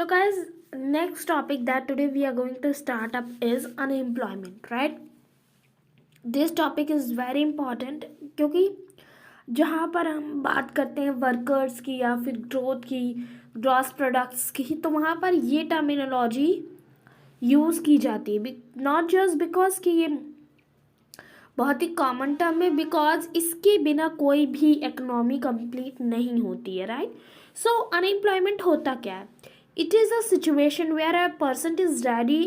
So guys, next topic that today we are going to start up is unemployment, right? This topic is very important क्योंकि जहाँ पर हम बात करते हैं वर्कर्स की या फिर ग्रोथ की, ग्रॉस प्रोडक्ट्स की, तो वहाँ पर ये टर्मिनोलॉजी यूज़ की जाती है. नॉट जस्ट बिकॉज कि ये बहुत ही कॉमन टर्म है, बिकॉज इसके बिना कोई भी इकोनॉमी कंप्लीट नहीं होती है, राइट? सो अनएम्प्लॉयमेंट होता क्या है? It is a situation where a person is ready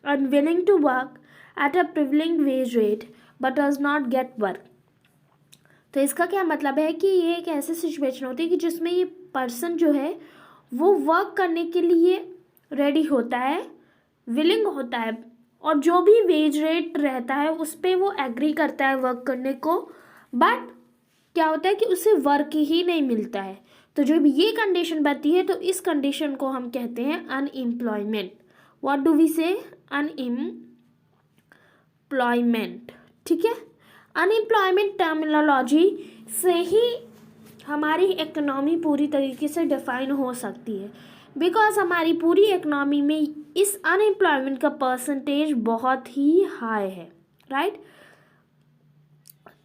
and willing to work at a prevailing wage rate but does not get work. तो इसका क्या मतलब है कि ये एक ऐसी सिचुएशन होती है कि जिसमें ये पर्सन जो है वो वर्क करने के लिए रेडी होता है, विलिंग होता है, और जो भी वेज रेट रहता है उस पर वो एग्री करता है वर्क करने को, बट क्या होता है कि उसे वर्क ही नहीं मिलता है. तो जब ये कंडीशन बनती है तो इस कंडीशन को हम कहते हैं अनएम्प्लॉयमेंट. व्हाट डू वी से? अनएम्प्लॉयमेंट. ठीक है, अनएम्प्लॉयमेंट टर्मिनोलॉजी से ही हमारी इकोनॉमी पूरी तरीके से डिफाइन हो सकती है, बिकॉज हमारी पूरी इकोनॉमी में इस अनएम्प्लॉयमेंट का परसेंटेज बहुत ही हाई है, राइट?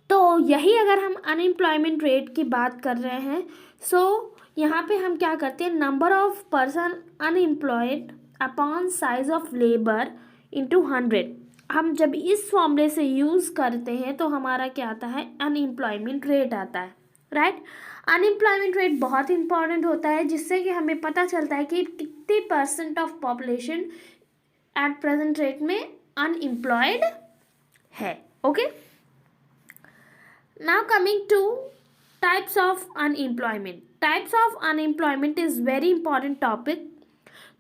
तो यही अगर हम अनएम्प्लॉयमेंट रेट की बात कर रहे हैं, सो यहाँ पे हम क्या करते हैं, number of person unemployed upon size of labour into 100. हम जब इस फॉर्मूले से यूज़ करते हैं तो हमारा क्या आता है, अनएम्प्लॉयमेंट रेट आता है, राइट? अनएम्प्लॉयमेंट रेट बहुत इंपॉर्टेंट होता है, जिससे कि हमें पता चलता है कि कितने percent of population at present rate में अनएम्प्लॉयड है. Okay, now coming to types of unemployment. Types of unemployment is very important topic.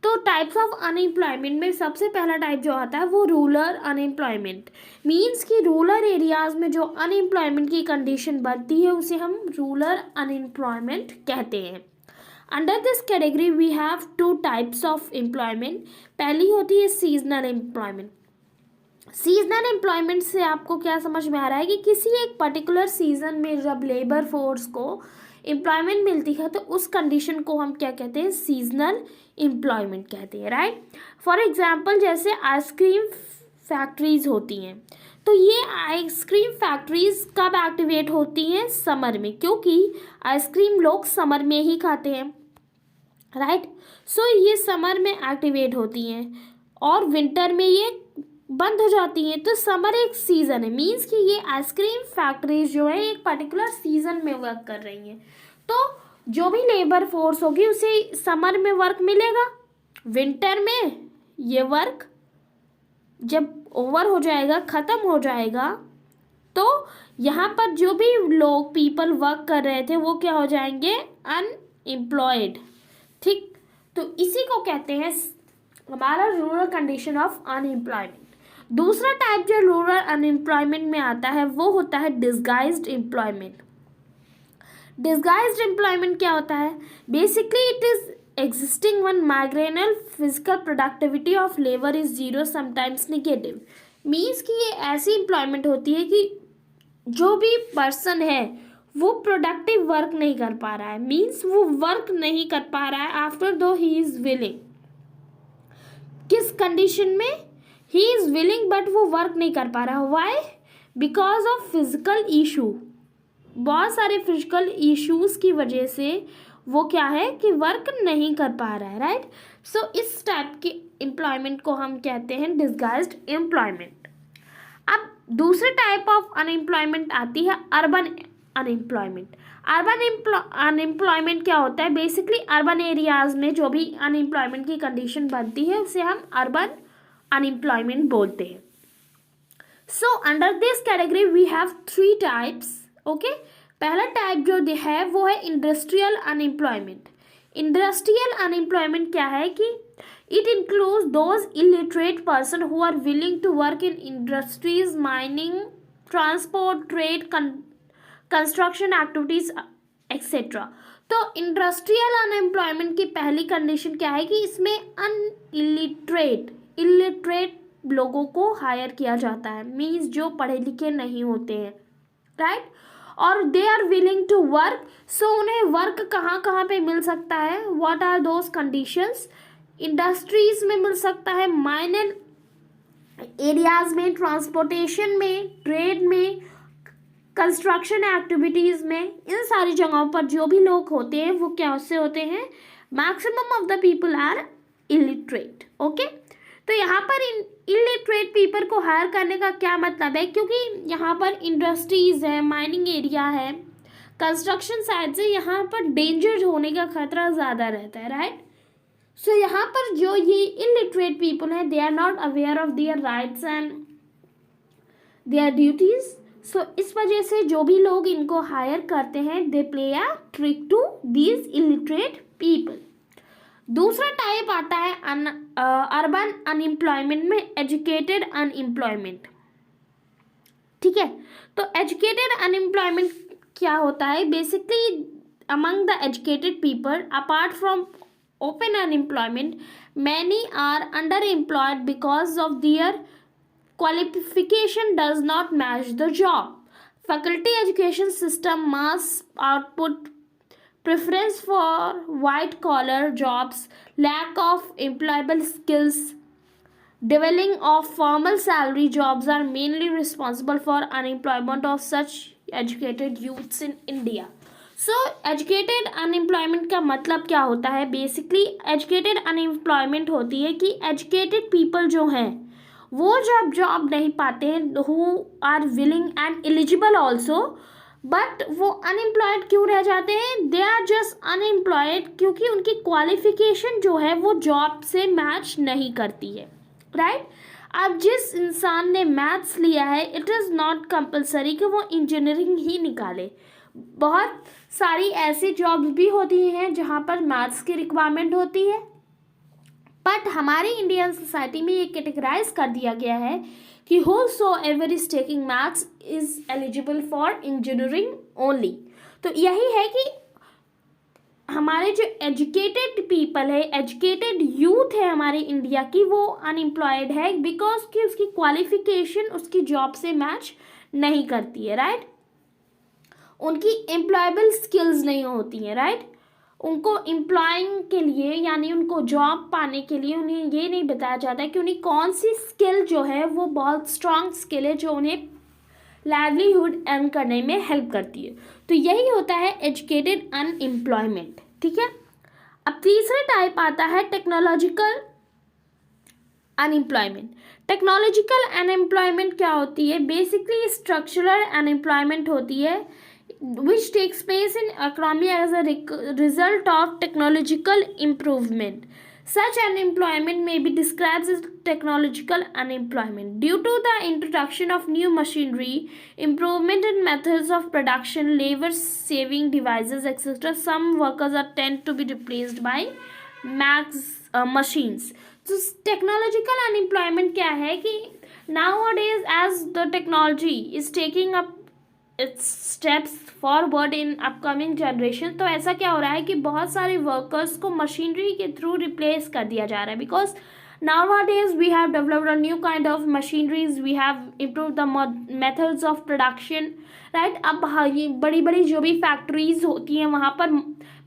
तो टाइप्स ऑफ अनएम्प्लॉयमेंट में सबसे पहला टाइप जो आता है वो रूरल अनएम्प्लॉयमेंट. मीन्स कि रूरल एरियाज़ में जो अनएम्प्लॉयमेंट की कंडीशन बनती है उसे हम रूरल अनएम्प्लॉयमेंट कहते हैं. Under this category we have two types of employment. पहली होती है सीजनल एम्प्लॉयमेंट. सीजनल एम्प्लॉयमेंट से आपको क्या समझ में आ रहा है कि किसी एक पर्टिकुलर सीजन में जब लेबर फोर्स को एम्प्लॉयमेंट मिलती है तो उस कंडीशन को हम क्या कहते हैं, सीजनल एम्प्लॉयमेंट कहते हैं, राइट? फॉर एग्जांपल जैसे आइसक्रीम फैक्ट्रीज होती हैं, तो ये आइसक्रीम फैक्ट्रीज कब एक्टिवेट होती हैं? समर में, क्योंकि आइसक्रीम लोग समर में ही खाते हैं, राइट? सो ये समर में एक्टिवेट होती हैं और विंटर में ये बंद हो जाती हैं. तो समर एक सीज़न है, मीन्स कि ये आइसक्रीम फैक्ट्रीज जो है एक पर्टिकुलर सीज़न में वर्क कर रही हैं. तो जो भी लेबर फोर्स होगी उसे समर में वर्क मिलेगा, विंटर में ये वर्क जब ओवर हो जाएगा, ख़त्म हो जाएगा, तो यहाँ पर जो भी लोग पीपल वर्क कर रहे थे वो क्या हो जाएंगे, अनएम्प्लॉयड. ठीक, तो इसी को कहते हैं हमारा रूरल कंडीशन ऑफ अनएम्प्लॉयमेंट. दूसरा टाइप जो रूरल अनएम्प्लॉयमेंट में आता है वो होता है डिसगाइज्ड एम्प्लॉयमेंट. डिसगाइज्ड एम्प्लॉयमेंट क्या होता है? Basically it is existing one marginal physical productivity of labour is zero sometimes negative. Means कि ये ऐसी एम्प्लॉयमेंट होती है कि जो भी पर्सन है वो प्रोडक्टिव वर्क नहीं कर पा रहा है, मीन्स वो वर्क नहीं कर पा रहा है after though he is willing. किस कंडीशन में? ही इज़ विलिंग बट वो वर्क नहीं कर पा रहा. Why? Because of physical issue. बहुत सारे फिजिकल इश्यूज़ की वजह से वो क्या है कि वर्क नहीं कर पा रहा है, राइट? सो इस टाइप के एम्प्लॉयमेंट को हम कहते हैं डिसगाइज्ड एम्प्लॉयमेंट. अब दूसरे टाइप ऑफ अनएम्प्लॉयमेंट आती है अर्बन अनएम्प्लॉयमेंट. अर्बन अनएम्प्लॉयमेंट क्या होता है? बेसिकली अर्बन एरियाज़ में जो भी अनएम्प्लॉयमेंट की कंडीशन बनती है उसे हम अर्बन अनएम्प्लॉयमेंट बोलते हैं. So under this category we have 3 types. Okay, पहला टाइप जो है वो है इंडस्ट्रियल अनएम्प्लॉयमेंट. इंडस्ट्रियल अनएम्प्लॉयमेंट क्या है कि it includes those illiterate person who are willing to work in industries, mining, transport, trade, construction activities etcetera. तो industrial unemployment की पहली कंडीशन क्या है कि इसमें इलिटरेट लोगों को हायर किया जाता है, मीन्स जो पढ़े लिखे नहीं होते हैं, राइट? और they are willing to work. So उन्हें वर्क कहाँ कहाँ पे मिल सकता है? What are those conditions? Industries में मिल सकता है, माइनर एरियाज में, ट्रांसपोर्टेशन में, ट्रेड में, कंस्ट्रक्शन एक्टिविटीज में, इन सारी जगहों पर जो भी लोग होते हैं वो क्या से होते हैं, maximum of the people are illiterate. Okay, तो यहाँ पर इलिटरेट पीपल को हायर करने का क्या मतलब है, क्योंकि यहाँ पर इंडस्ट्रीज है, माइनिंग एरिया है, कंस्ट्रक्शन साइट से यहाँ पर डेंजर होने का खतरा ज़्यादा रहता है, राइट। सो यहाँ पर जो ये इलिटरेट पीपल है, they are not aware of their rights and their duties. So इस वजह से जो भी लोग इनको हायर करते हैं, they play a trick to these illiterate people. दूसरा टाइप आता है अर्बन अनएम्प्लॉयमेंट में एजुकेटेड अनएम्प्लॉयमेंट। ठीक है, तो एजुकेटेड अनएम्प्लॉयमेंट क्या होता है, basically among the educated people apart from open unemployment, many are underemployed because of their qualification does not match the job. Faculty education system must output preference for white collar jobs, lack of employable skills, developing of formal salary jobs are mainly responsible for unemployment of such educated youths in India. So educated unemployment का मतलब क्या होता है, basically educated unemployment होती है कि educated people जो हैं वो जब जॉब नहीं पाते हैं, who are willing and eligible also, but वो अनएम्प्लॉयड क्यों रह जाते हैं, दे आर जस्ट अनएम्प्लॉयड क्योंकि उनकी क्वालिफिकेशन जो है वो जॉब से मैच नहीं करती है, राइट। अब जिस इंसान ने मैथ्स लिया है, इट इज़ नॉट कंपल्सरी कि वो इंजीनियरिंग ही निकाले। बहुत सारी ऐसी जॉब्स भी होती हैं जहाँ पर मैथ्स की रिक्वायरमेंट होती है, बट हमारी इंडियन सोसाइटी में ये कैटेगराइज कर दिया गया है कि whosoever is taking maths is eligible for engineering only। तो यही है कि हमारे जो एजुकेटेड पीपल है, एजुकेटेड यूथ है हमारे इंडिया की, वो अनएम्प्लॉयड है बिकॉज कि उसकी क्वालिफिकेशन उसकी जॉब से मैच नहीं करती है, राइट। उनकी एम्प्लॉयबल स्किल्स नहीं होती हैं, राइट। उनको एम्प्लॉइंग के लिए यानी उनको जॉब पाने के लिए उन्हें ये नहीं बताया जाता है कि उन्हें कौन सी स्किल जो है वो बहुत स्ट्रॉन्ग स्किल है जो उन्हें लाइवलीहुड अर्न करने में हेल्प करती है। तो यही होता है एजुकेटेड अनएम्प्लॉयमेंट। ठीक है, अब तीसरा टाइप आता है टेक्नोलॉजिकल अनएम्प्लॉयमेंट। टेक्नोलॉजिकल अनएम्प्लॉयमेंट क्या होती है, बेसिकली स्ट्रक्चरल अनएम्प्लॉयमेंट होती है which takes place in economy as a result of technological improvement. Such unemployment may be described as technological unemployment. Due to the introduction of new machinery, improvement in methods of production, labor-saving devices, etc., some workers are tend to be replaced by machines. So, technological unemployment क्या है कि nowadays as the technology is taking up it's steps forward in upcoming generation, तो ऐसा क्या हो रहा है कि बहुत सारे वर्कर्स को मशीनरी के थ्रू रिप्लेस कर दिया जा रहा है, because nowadays we have developed a new kind of machineries, we have improved the methods of production, right। अब ये बड़ी बड़ी जो भी फैक्ट्रीज होती हैं वहाँ पर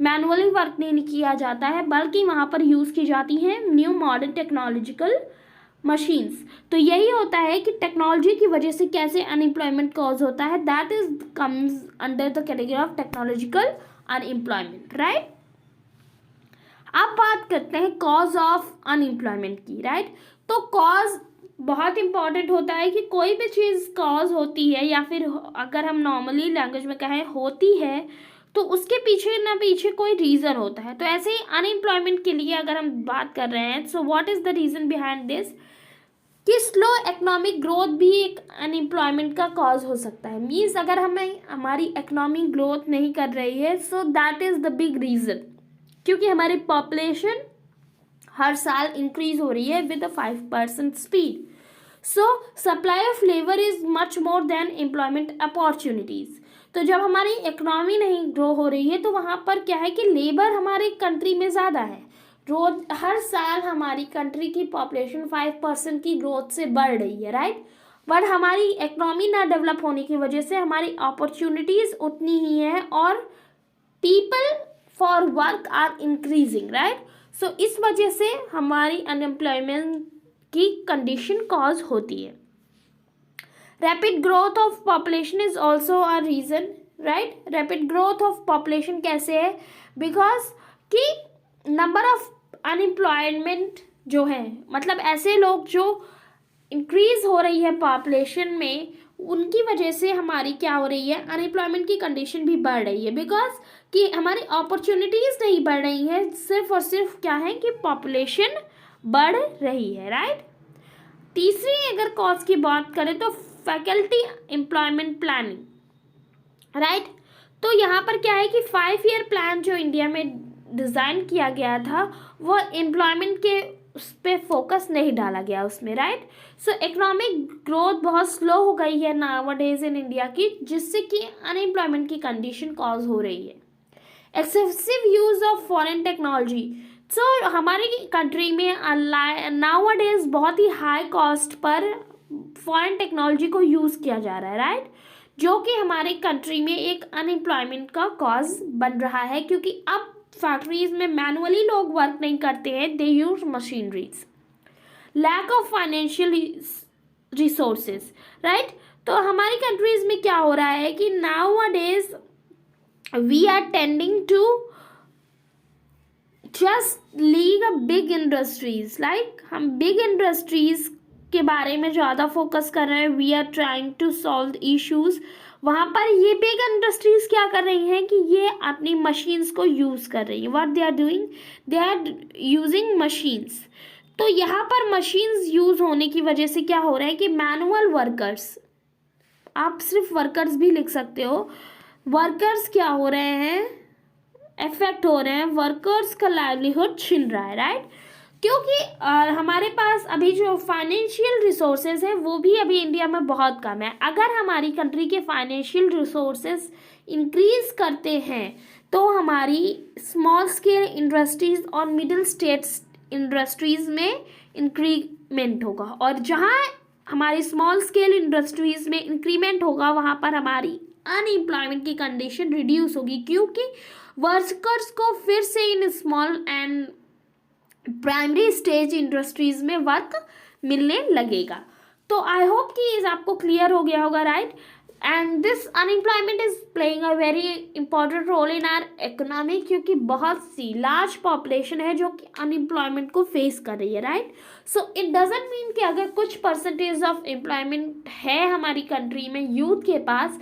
मैनुअली वर्क नहीं किया जाता है, बल्कि वहाँ पर यूज़ की जाती हैं न्यू मॉडर्न टेक्नोलॉजिकल मशीन्स। तो यही होता है कि टेक्नोलॉजी की वजह से कैसे अनएम्प्लॉयमेंट कॉज होता है, that is comes under the category of technological unemployment, right. अब बात करते हैं कॉज ऑफ अनएम्प्लॉयमेंट की, राइट। तो कॉज बहुत इंपॉर्टेंट होता है कि कोई भी चीज़ कॉज होती है या फिर अगर हम नॉर्मली लैंग्वेज में कहें होती है तो उसके पीछे ना पीछे कोई रीज़न होता है। तो ऐसे ही अनएम्प्लॉयमेंट के लिए अगर हम बात कर रहे हैं, so what is the reason behind this, कि स्लो इकोनॉमिक ग्रोथ भी एक अनएम्प्लॉयमेंट का कॉज हो सकता है। मीन्स अगर हमारी इकोनॉमिक ग्रोथ नहीं कर रही है, so that is the big reason, क्योंकि हमारी पॉपुलेशन हर साल इंक्रीज हो रही है with a 5% speed. So supply of labour is much more than employment opportunities. तो जब हमारी इकोनॉमी नहीं ग्रो हो रही है तो वहाँ पर क्या है कि लेबर हमारे कंट्री में ज़्यादा है, रोज हर साल हमारी कंट्री की पॉपुलेशन 5% की ग्रोथ से बढ़ रही है, राइट। बट हमारी इकोनॉमी ना डेवलप होने की वजह से हमारी अपॉर्चुनिटीज़ उतनी ही है और people for work are increasing, right. So इस वजह से हमारी अनएम्प्लॉयमेंट की कंडीशन कॉज होती है. Rapid growth of population is also a reason, right. Rapid growth of population कैसे है? बिकॉज कि नंबर ऑफ अनएम्प्लॉयमेंट जो है, मतलब ऐसे लोग जो इंक्रीज हो रही है पॉपुलेशन में, उनकी वजह से हमारी क्या हो रही है, अनएम्प्लॉयमेंट की कंडीशन भी बढ़ रही है. बिकॉज कि हमारी अपॉर्चुनिटीज़ नहीं बढ़ रही हैं, सिर्फ और सिर्फ क्या है कि पॉपुलेशन बढ़ रही है, राइट. तीसरी अगर कॉज की बात करें तो फैकल्टी एम्प्लॉयमेंट प्लानिंग, राइट. तो यहाँ पर क्या है कि 5 ईयर प्लान जो इंडिया में डिज़ाइन किया गया था वो एम्प्लॉयमेंट के उस पर फोकस नहीं डाला गया उसमें, राइट. सो इकोनॉमिक ग्रोथ बहुत स्लो हो गई है नाउअडेज इन इंडिया की, जिससे कि अनएम्प्लॉयमेंट की कंडीशन कॉज हो रही है. Excessive use of foreign technology. So हमारी कंट्री में नाउअडेज बहुत ही हाई कॉस्ट पर फॉरेन टेक्नोलॉजी को यूज़ किया जा रहा है, राइट. जो कि हमारे कंट्री में एक अनएम्प्लॉयमेंट का कॉज बन रहा है, क्योंकि अब फैक्ट्रीज में मैनुअली लोग वर्क नहीं करते हैं, they use machineries. Lack of financial resources, right. तो हमारी कंट्रीज में क्या हो रहा है कि nowadays we are tending to just league a big industries, like हम बिग इंडस्ट्रीज के बारे में ज़्यादा फोकस कर रहे हैं. We are trying to solve issues. वहाँ पर ये बिग इंडस्ट्रीज क्या कर रही हैं कि ये अपनी मशीन्स को यूज़ कर रही है. What they are doing, they are using machines. तो यहाँ पर मशीन्स यूज़ होने की वजह से क्या हो रहा है कि मैनुअल वर्कर्स, आप सिर्फ वर्कर्स भी लिख सकते हो, वर्कर्स क्या हो रहे हैं, इफेक्ट हो रहे हैं, वर्कर्स का लाइवलीहुड छिन रहा है, राइट. क्योंकि हमारे पास अभी जो फाइनेंशियल रिसोर्सेज हैं वो भी अभी इंडिया में बहुत कम है. अगर हमारी कंट्री के फाइनेंशियल रिसोर्सेज इंक्रीज करते हैं तो हमारी स्मॉल स्केल इंडस्ट्रीज और मिडिल स्टेट्स इंडस्ट्रीज़ में इंक्रीमेंट होगा, और जहाँ हमारी स्मॉल स्केल इंडस्ट्रीज़ में इंक्रीमेंट होगा वहाँ पर हमारी अनएम्प्लॉयमेंट की कंडीशन रिड्यूस होगी, क्योंकि वर्कर्स को फिर से in small and primary stage industries में वर्क मिलने लगेगा. तो आई होप कि इस आपको क्लियर हो गया होगा, right. And this unemployment is playing a very important role in our economy, क्योंकि बहुत सी लार्ज पॉपुलेशन है जो कि अनएम्प्लॉयमेंट को फेस कर रही है, right. So it doesn't mean कि अगर कुछ परसेंटेज ऑफ एम्प्लॉयमेंट है हमारी कंट्री में यूथ के पास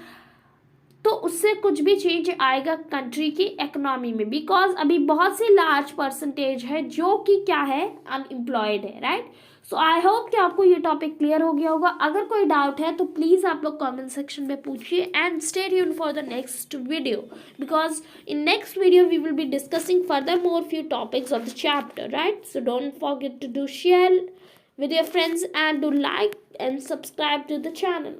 तो उससे कुछ भी चेंज आएगा कंट्री की इकोनॉमी में, बिकॉज अभी बहुत सी लार्ज परसेंटेज है जो कि क्या है, अनएम्प्लॉयड है, राइट. सो आई होप कि आपको ये टॉपिक क्लियर हो गया होगा. अगर कोई डाउट है तो प्लीज़ आप लोग कमेंट सेक्शन में पूछिए and stay tuned for the next video, because in next video we will be discussing further more few topics of the chapter, right. So don't forget to do share with your friends and do like and subscribe to the channel.